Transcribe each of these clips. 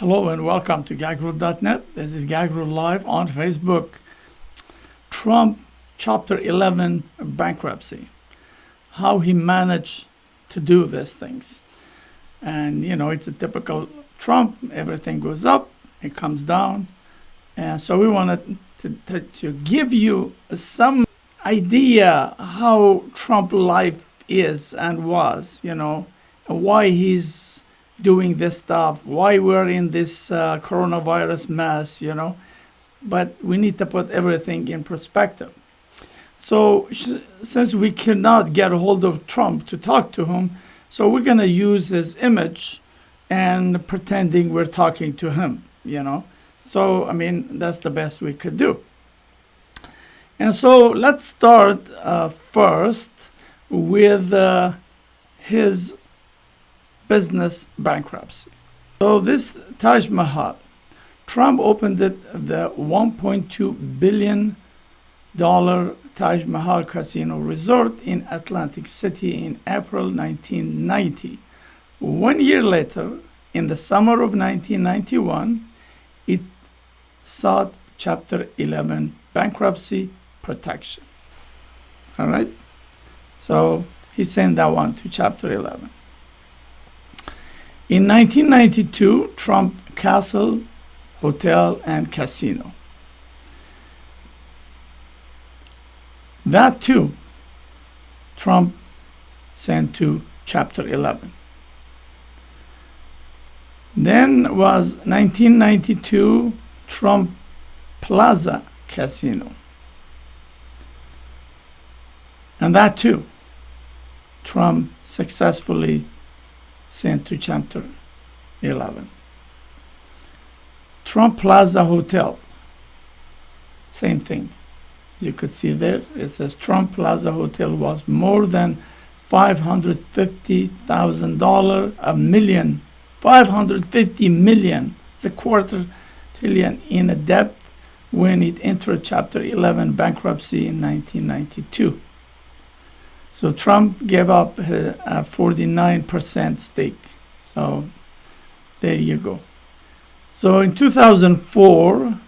Hello and welcome to gagrule.net. This is Gagrule Live on Facebook. Trump, Chapter 11, bankruptcy. How he managed to do these things. And, it's a typical Trump. Everything goes up, it comes down. And so we wanted to give you some idea how Trump life is and was, and why he's doing this stuff, why we're in this coronavirus mess, but we need to put everything in perspective. So since we cannot get a hold of Trump to talk to him, so we're going to use his image and pretending we're talking to him, So, that's the best we could do. And so let's start first with his business bankruptcy. So this Taj Mahal, Trump opened the $1.2 billion Taj Mahal Casino Resort in Atlantic City in April 1990. 1 year later, in the summer of 1991, it sought Chapter 11 bankruptcy protection. All right? So he sent that one to Chapter 11. In 1992, Trump Castle Hotel and Casino. That too, Trump sent to Chapter 11. Then was 1992 Trump Plaza Casino. And that too, Trump successfully sent to Chapter 11. Trump Plaza Hotel, same thing. As you could see there, it says Trump Plaza Hotel was more than $550,000, $550 million. It's $250 billion in a debt when it entered Chapter 11 bankruptcy in 1992. So Trump gave up a 49% stake. So there you go. So in 2004,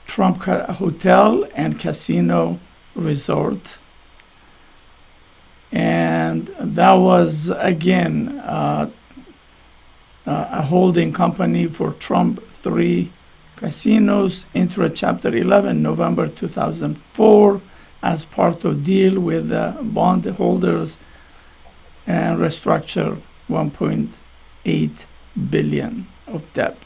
Trump Hotel and Casino Resort. And that was, again, a holding company for Trump 3 casinos, entered Chapter 11, November 2004, as part of deal with bondholders and restructure $1.8 billion of debt.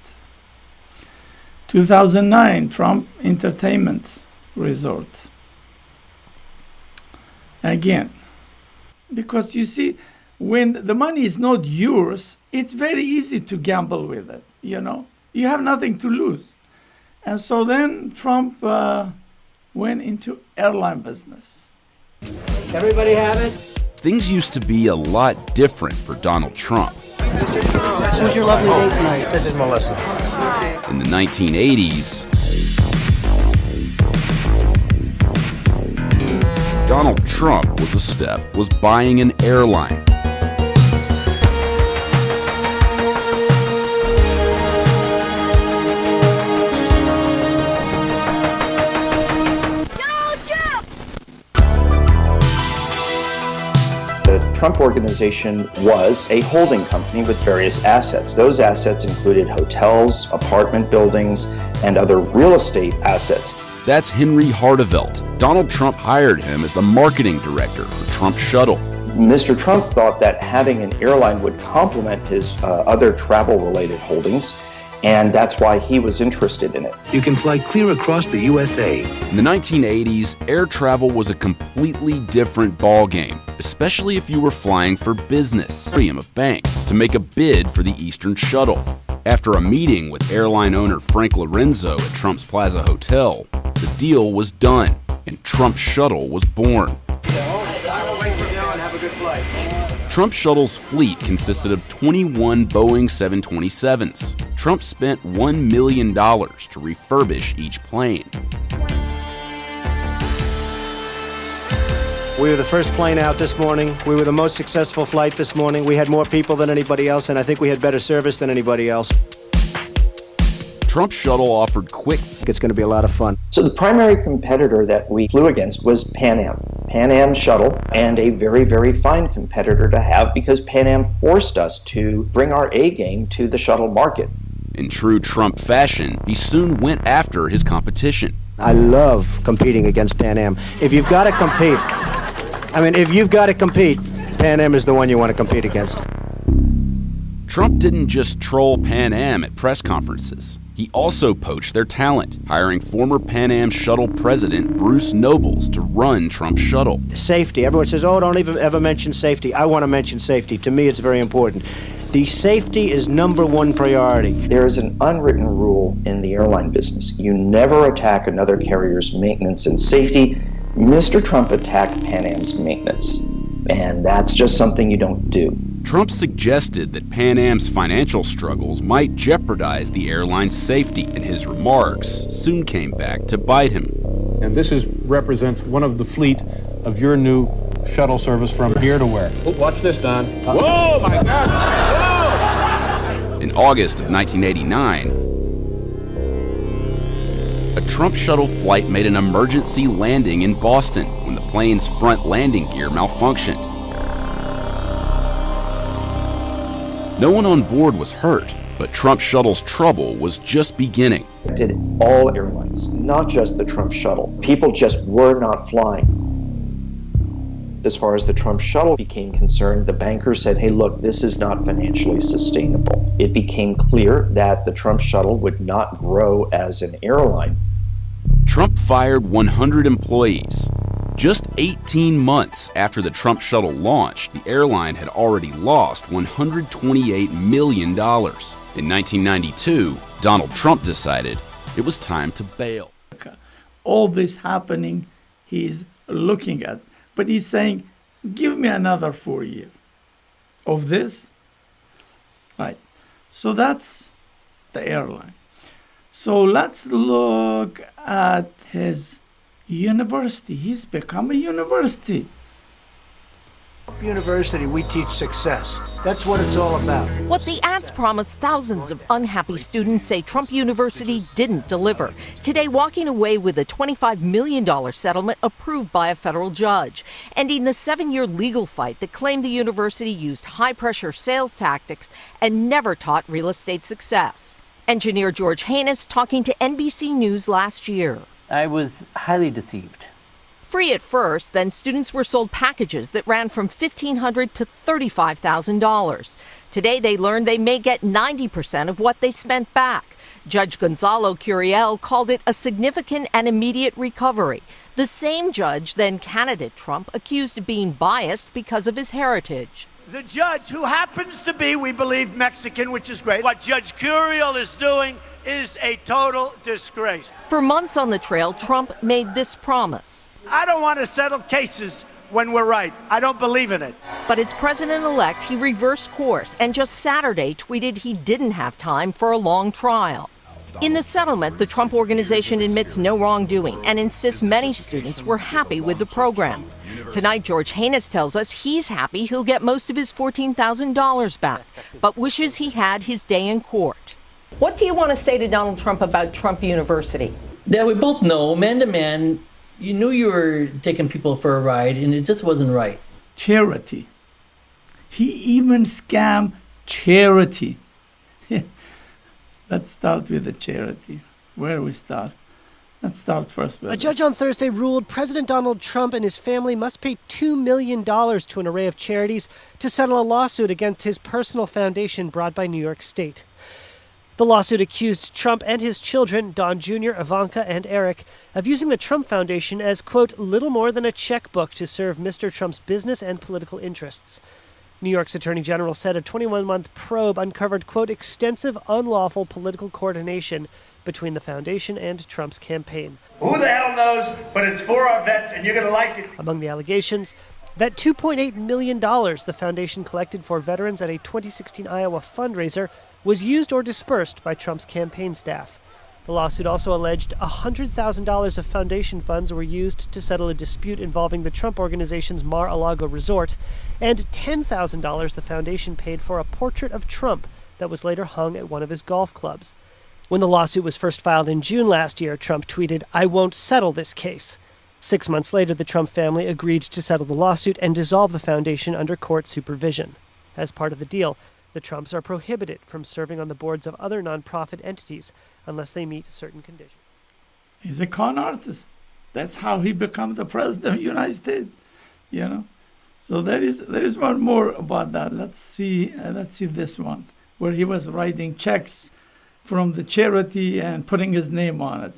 2009, Trump Entertainment Resort. Again, because you see, when the money is not yours, it's very easy to gamble with it, You have nothing to lose. And so then Trump went into airline business. Everybody have it? Things used to be a lot different for Donald Trump. Who's your lovely date tonight? This is Melissa. In the 1980s, Donald Trump was buying an airline. The Trump Organization was a holding company with various assets. Those assets included hotels, apartment buildings, and other real estate assets. That's Henry Hardevelt. Donald Trump hired him as the marketing director for Trump Shuttle. Mr. Trump thought that having an airline would complement his other travel-related holdings, and that's why he was interested in it. You can fly clear across the USA. In the 1980s, air travel was a completely different ballgame, especially if you were flying for business. Of banks to make a bid for the Eastern Shuttle. After a meeting with airline owner Frank Lorenzo at Trump's Plaza Hotel, the deal was done, and Trump Shuttle was born. Trump Shuttle's fleet consisted of 21 Boeing 727s. Trump spent $1 million to refurbish each plane. We were the first plane out this morning. We were the most successful flight this morning. We had more people than anybody else, and I think we had better service than anybody else. Trump Shuttle offered quick. It's going to be a lot of fun. So the primary competitor that we flew against was Pan Am Shuttle, and a very, very fine competitor to have because Pan Am forced us to bring our A game to the shuttle market. In true Trump fashion, he soon went after his competition. I love competing against Pan Am. If you've got to compete, Pan Am is the one you want to compete against. Trump didn't just troll Pan Am at press conferences. He also poached their talent, hiring former Pan Am Shuttle president Bruce Nobles to run Trump's shuttle. Safety. Everyone says, oh, don't even ever mention safety. I want to mention safety. To me, it's very important. The safety is number one priority. There is an unwritten rule in the airline business. You never attack another carrier's maintenance and safety. Mr. Trump attacked Pan Am's maintenance, and that's just something you don't do. Trump suggested that Pan Am's financial struggles might jeopardize the airline's safety, and his remarks soon came back to bite him. And this represents one of the fleet of your new shuttle service from here to where? Watch this, Don. Whoa, my God! Whoa! In August of 1989, a Trump shuttle flight made an emergency landing in Boston when the plane's front landing gear malfunctioned. No one on board was hurt, but Trump Shuttle's trouble was just beginning. It did all airlines, not just the Trump Shuttle. People just were not flying. As far as the Trump Shuttle became concerned, the bankers said, hey, look, this is not financially sustainable. It became clear that the Trump Shuttle would not grow as an airline. Trump fired 100 employees. Just 18 months after the Trump Shuttle launched, the airline had already lost $128 million. In 1992, Donald Trump decided it was time to bail. All this happening, he's looking at. But he's saying, give me another 4 years of this. Right. So that's the airline. So let's look at his university. He's become a university. University, we teach success. That's what it's all about. What the ads promised, thousands of unhappy students say Trump University didn't deliver. Today, walking away with a $25 million settlement approved by a federal judge, ending the 7-year legal fight that claimed the university used high-pressure sales tactics and never taught real estate success. Engineer George Haynes talking to NBC News last year. I was highly deceived. Free at first, then students were sold packages that ran from $1,500 to $35,000. Today, they learned they may get 90% of what they spent back. Judge Gonzalo Curiel called it a significant and immediate recovery. The same judge then candidate Trump accused of being biased because of his heritage. The judge, who happens to be, we believe, Mexican, which is great. What Judge Curiel is doing is a total disgrace. For months on the trail, Trump made this promise. I don't want to settle cases when we're right. I don't believe in it. But as president-elect, he reversed course and just Saturday tweeted he didn't have time for a long trial. In the settlement, the Trump Organization admits no wrongdoing and insists many students were happy with the program. Tonight, George Haynes tells us he's happy he'll get most of his $14,000 back, but wishes he had his day in court. What do you want to say to Donald Trump about Trump University? Yeah, we both know, man to man, you knew you were taking people for a ride, and it just wasn't right. Charity. He even scammed charity. Let's start with the charity. Where do we start? Let's start first with A judge on Thursday ruled President Donald Trump and his family must pay $2 million to an array of charities to settle a lawsuit against his personal foundation brought by New York State. The lawsuit accused Trump and his children, Don Jr., Ivanka, and Eric, of using the Trump Foundation as, quote, little more than a checkbook to serve Mr. Trump's business and political interests. New York's Attorney General said a 21-month probe uncovered, quote, extensive unlawful political coordination between the foundation and Trump's campaign. Who the hell knows, but it's for our vets, and you're going to like it. Among the allegations, that $2.8 million the foundation collected for veterans at a 2016 Iowa fundraiser was used or dispersed by Trump's campaign staff. The lawsuit also alleged $100,000 of foundation funds were used to settle a dispute involving the Trump Organization's Mar-a-Lago resort, and $10,000 the foundation paid for a portrait of Trump that was later hung at one of his golf clubs. When the lawsuit was first filed in June last year, Trump tweeted, "I won't settle this case." 6 months later, the Trump family agreed to settle the lawsuit and dissolve the foundation under court supervision. As part of the deal, the Trumps are prohibited from serving on the boards of other nonprofit entities unless they meet certain conditions. He's a con artist. That's how he became the president of the United States, you know. So there is one more about that. Let's see this one, where he was writing checks from the charity and putting his name on it.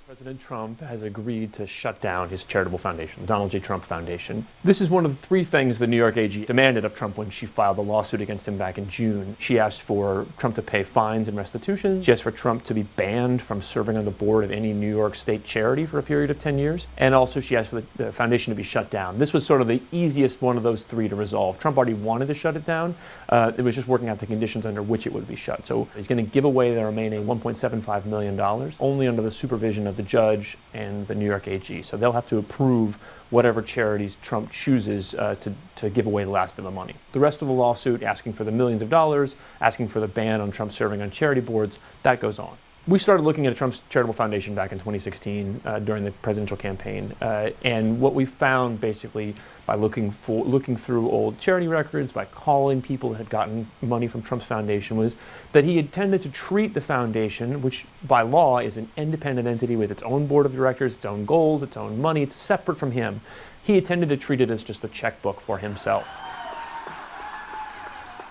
President Trump has agreed to shut down his charitable foundation, the Donald J. Trump Foundation. This is one of the 3 things the New York AG demanded of Trump when she filed the lawsuit against him back in June. She asked for Trump to pay fines and restitution. She asked for Trump to be banned from serving on the board of any New York state charity for a period of 10 years. And also she asked for the foundation to be shut down. This was sort of the easiest one of those 3 to resolve. Trump already wanted to shut it down. It was just working out the conditions under which it would be shut. So he's going to give away the remaining $1.75 million only under the supervision of the judge and the New York AG. So they'll have to approve whatever charities Trump chooses to give away the last of the money. The rest of the lawsuit, asking for the millions of dollars, asking for the ban on Trump serving on charity boards, that goes on. We started looking at Trump's charitable foundation back in 2016 during the presidential campaign. And what we found basically by looking through old charity records, by calling people that had gotten money from Trump's foundation, was that he had tended to treat the foundation, which by law is an independent entity with its own board of directors, its own goals, its own money, it's separate from him. He had tended to treat it as just a checkbook for himself.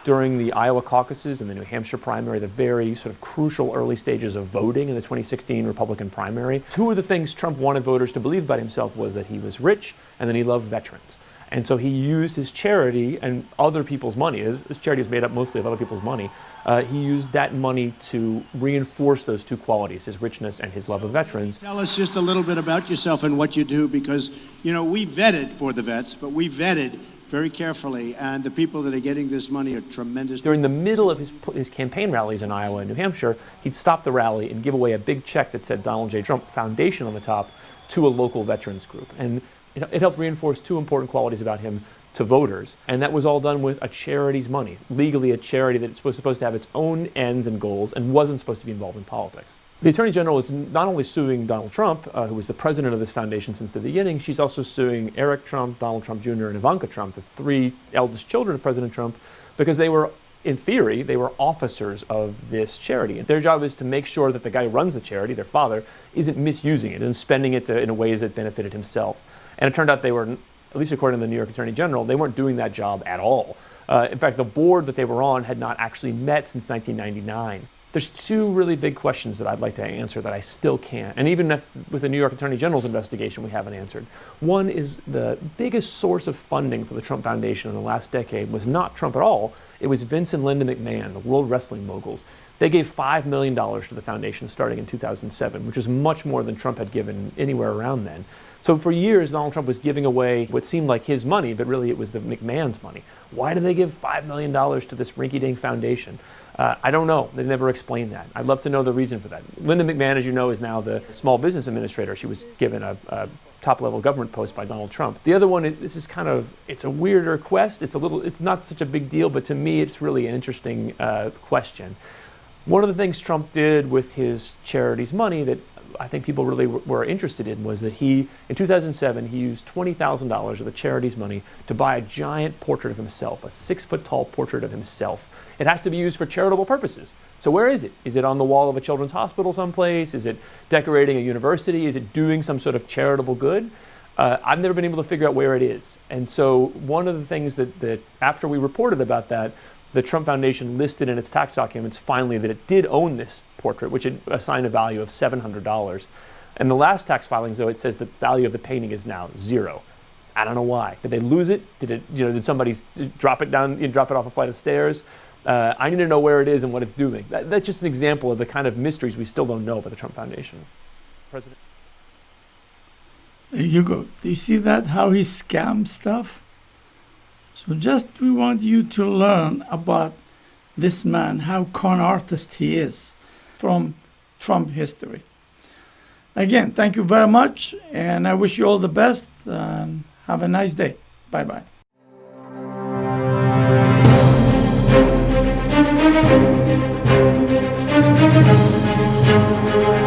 During the Iowa caucuses and the New Hampshire primary, the very sort of crucial early stages of voting in the 2016 Republican primary, 2 of the things Trump wanted voters to believe about himself was that he was rich and that he loved veterans. And so he used his charity and other people's money. His charity is made up mostly of other people's money. He used that money to reinforce those 2 qualities, his richness and his love of veterans. Tell us just a little bit about yourself and what you do, because, you know, we vetted for the vets, but we vetted very carefully, and the people that are getting this money are tremendous. During the middle of his campaign rallies in Iowa and New Hampshire, he'd stop the rally and give away a big check that said Donald J. Trump Foundation on the top to a local veterans group. And it helped reinforce 2 important qualities about him to voters. And that was all done with a charity's money, legally a charity that was supposed to have its own ends and goals and wasn't supposed to be involved in politics. The Attorney General is not only suing Donald Trump, who was the president of this foundation since the beginning, she's also suing Eric Trump, Donald Trump Jr., and Ivanka Trump, the 3 eldest children of President Trump, because they were, in theory, they were officers of this charity. And their job is to make sure that the guy who runs the charity, their father, isn't misusing it and spending it in ways that benefited himself. And it turned out they were, at least according to the New York Attorney General, they weren't doing that job at all. In fact, the board that they were on had not actually met since 1999. There's 2 really big questions that I'd like to answer that I still can't. And even with the New York Attorney General's investigation, we haven't answered. One is the biggest source of funding for the Trump Foundation in the last decade was not Trump at all. It was Vince and Linda McMahon, the World Wrestling moguls. They gave $5 million to the foundation starting in 2007, which is much more than Trump had given anywhere around then. So for years, Donald Trump was giving away what seemed like his money, but really it was the McMahon's money. Why did they give $5 million to this rinky-dink foundation? I don't know. They've never explained that. I'd love to know the reason for that. Linda McMahon, as you know, is now the small business administrator. She was given a top-level government post by Donald Trump. The other one, it's a weirder quest. It's not such a big deal, but to me, it's really an interesting question. One of the things Trump did with his charity's money that I think people really were interested in was that in 2007, he used $20,000 of the charity's money to buy a giant portrait of himself, a 6-foot-tall portrait of himself. It has to be used for charitable purposes. So where is it? Is it on the wall of a children's hospital someplace? Is it decorating a university? Is it doing some sort of charitable good? I've never been able to figure out where it is. And so one of the things that after we reported about that, the Trump Foundation listed in its tax documents finally that it did own this portrait, which it assigned a value of $700. And the last tax filings, though, it says the value of the painting is now $0. I don't know why. Did they lose it? Did somebody drop it down, drop it off a flight of stairs? I need to know where it is and what it's doing. That's just an example of the kind of mysteries we still don't know about the Trump Foundation. President. There you go. Do you see that? How he scams stuff? So we want you to learn about this man, how con artist he is from Trump history. Again, thank you very much, and I wish you all the best. Have a nice day. Bye-bye. Bye.